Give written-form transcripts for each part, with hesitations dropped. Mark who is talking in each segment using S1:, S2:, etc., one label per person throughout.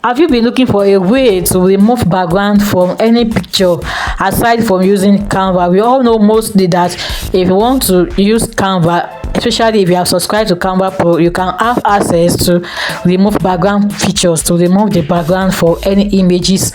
S1: Have you been looking for a way to remove background from any picture aside from using Canva? We all know mostly that if you want to use Canva, especially if you have subscribed to Canva Pro, you can have access to remove background features, to remove the background for any images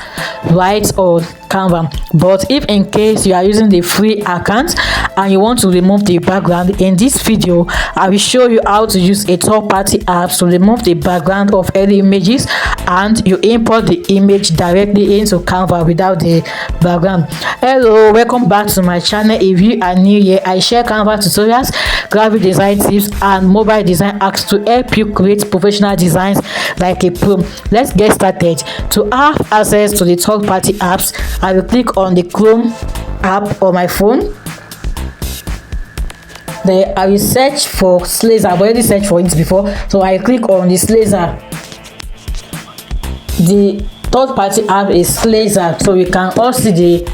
S1: right on Canva. But if in case you are using the free account and you want to remove the background, in this video I will show you how to use a third-party app to remove the background of any images, and you import the image directly into Canva without the background. Hello, welcome back to my channel. If you are new here, I share Canva tutorials, graphic design tips and mobile design hacks to help you create professional designs like a pro. Let's get started. To have access to the third-party apps, I will click on the Chrome app on my phone. Then I will search for Slazzer. I've already searched for it before, so I click on the Slazzer. The third-party app is Slazzer, so you can all see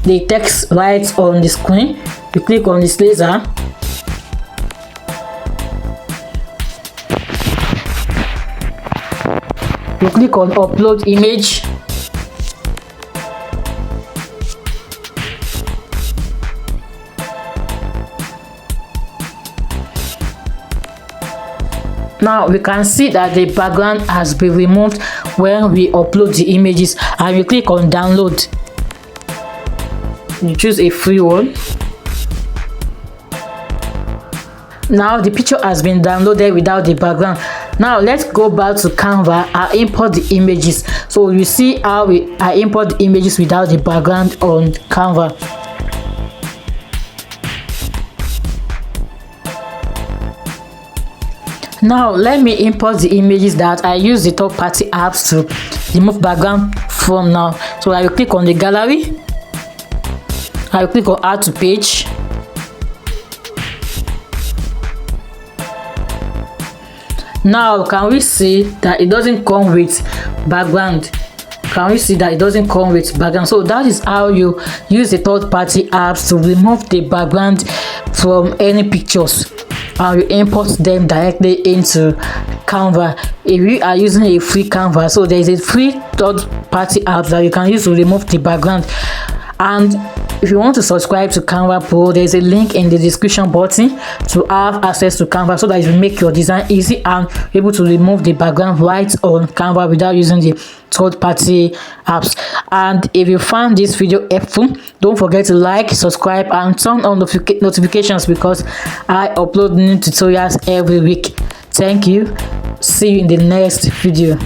S1: the text right on the screen. You click on the Slazzer. You click on upload image. Now we can see that the background has been removed when we upload the images, and you click on download. You choose a free one. Now the picture has been downloaded without the background. Now let's go back to Canva and import the images. So you see how I import the images without the background on Canva. Now let me import the images that I use the third-party apps to remove background from now. So I will click on the gallery. I will click on add to page. Now can we see that it doesn't come with background? Can we see that it doesn't come with background? So that is how you use the third-party apps to remove the background from any pictures, and you import them directly into Canva. If you are using a free Canva, so there is a free third-party app that you can use to remove the background. And if you want to subscribe to Canva Pro, there is a link in the description button to have access to Canva, so that it will make your design easy and be able to remove the background right on Canva without using the third-party apps. And if you found this video helpful, don't forget to like, subscribe and turn on notifications, because I upload new tutorials every week. Thank you. See you in the next video.